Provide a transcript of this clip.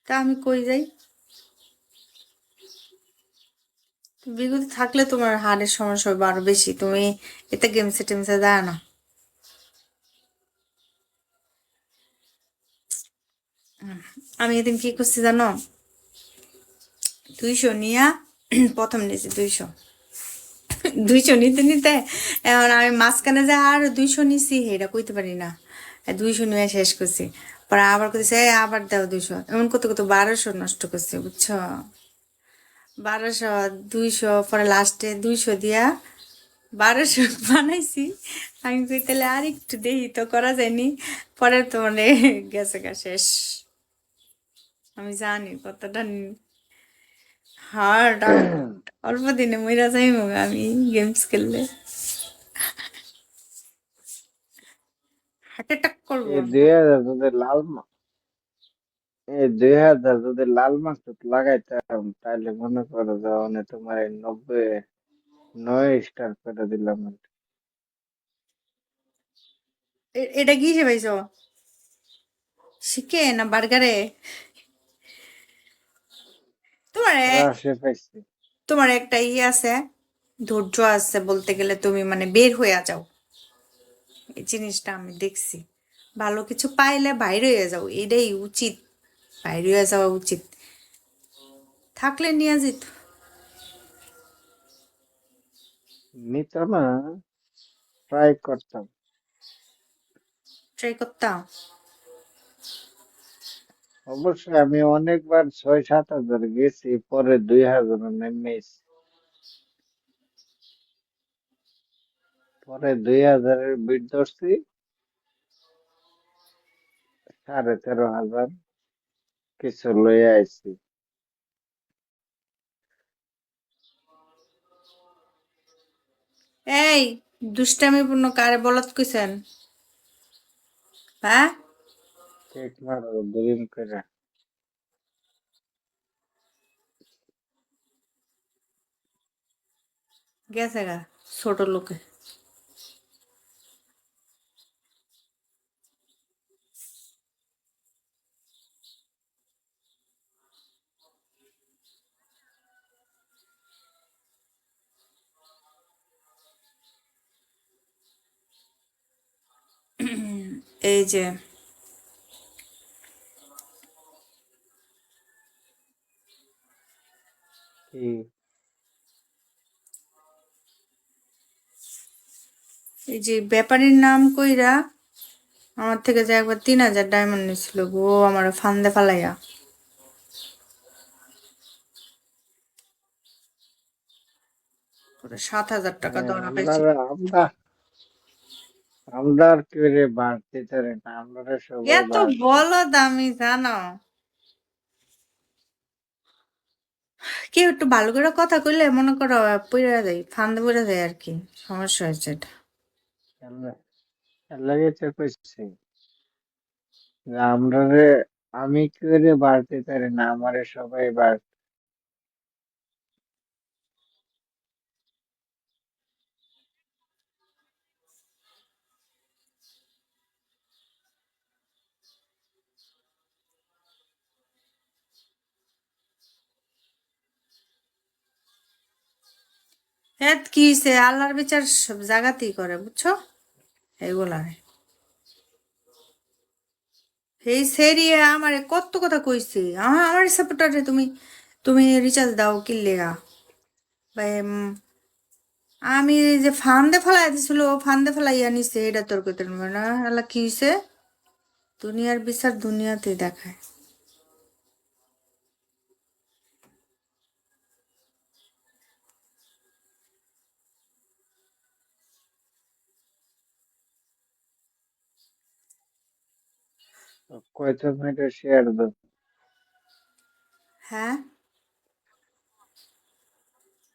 তা আমি কই যাই? বিগত থাকলে তোমার হাড়ের সমস্যা হবে আরো বেশি। তুমি এতে গেমসে টেমসে যায় না। আমি এদিন কি করছি জানো? 200 নিয়া প্রথম নিয়েছি 200। 200 নিতে নিতে এখন আমি মাঝখানে যে আর 200 নিছি এটা কইতে পারি না। 200 নিয়ে শেষ করছি। পরে আবার করতেছে আবার দাও 200, এমন কত কত 1200 নষ্ট করছি বুঝছো। 1200, 200, পরে লাস্টে 200 দিয়া 1200 বানাইছি। আমি কই তাহলে আর একটু দেই তো করা যায়নি। পরে তো মানে গেছে গা শেষ। আমি জানি কতটা হার্ড। অল্প দিনে মইরা যাইমু আমি গেমস খেললে, হার্ট অ্যাটাক করবো। এই 2000 যদি লাল মাছ, এই 2000 যদি লাল মাছ লাগাইতাম তাহলে মনে করো যে অনেক তোমার এই 9 স্টার করে দিলাম। এটা কি হিসেবে পাইছো? শিখে না বার্গারে? তোমার রসে পাইছি। তোমার একটা আছে, ধৈর্য আছে বলতে গেলে। তুমি মানে বের হইয়া যাও, এই জিনিসটা আমি দেখছি। ভালো কিছু পাইলে বাইরে হয়ে যাও, এটাই উচিত। বাইরে হয়ে যাওয়া উচিত। থাকলে নিয়ে যেত। নিত না, ট্রাই করতাম। ট্রাই করতাম। অবশ্যই আমি অনেকবার 6-7 হাজার গেছি, পরে 2000 নেমেছি। পরে 2000-এর বিট ধরছি, 13,500 কিছু লইয়া আইছি। এই দুষ্টামিপূর্ণ কারে বলত কইছেন? হ্যাঁ, কেক মারো দুদিন করে। গেছে গা ছোট লোকে। এই যে কি এই যে ব্যাপারীর নাম কইরা আমার থেকে যে একবার 3000 ডায়মন্ড নিছিল গো, আমার ফান্দে ফালাইয়া। পুরো 7000 টাকা হ্যাঁ, ধরা আমরা পাইছি। আমরা আমরা আর করে বাড়তে পারি না, আমরা সবাই এত বাড়ছে। বলো দামি জানো? কেউ একটু ভালো করে কথা কইলে মনে করো পইরা যায়, ফান্দে পইরা যায় আর কি। সমস্যা হয়েছে এটা। লাগে তো কইছি যে আমরা রে, আমি করে বাড়তে পারি না, আমারে সবাই বাড়। হ্যাঁ, কি হয়েছে? আল্লাহর বিচার সব জায়গাতেই করে বুঝছো, এইগুলা। এই সেরিয়ে আমারে কত কথা কইছে। আমার সাপোর্টারে তুমি তুমি রিচার্জ দাও কি লেগা? ভাই, আমি যে ফান্দে ফেলাই দিছিল, ফান্দে ফেলাইয়া নিছে, এটা তোর কইতে পারবো না। আল্লাহ কি হয়েছে? দুনিয়ার বিচার দুনিয়াতেই দেখায়। কয়তো মিনিট শেয়ার দাও। হ্যাঁ।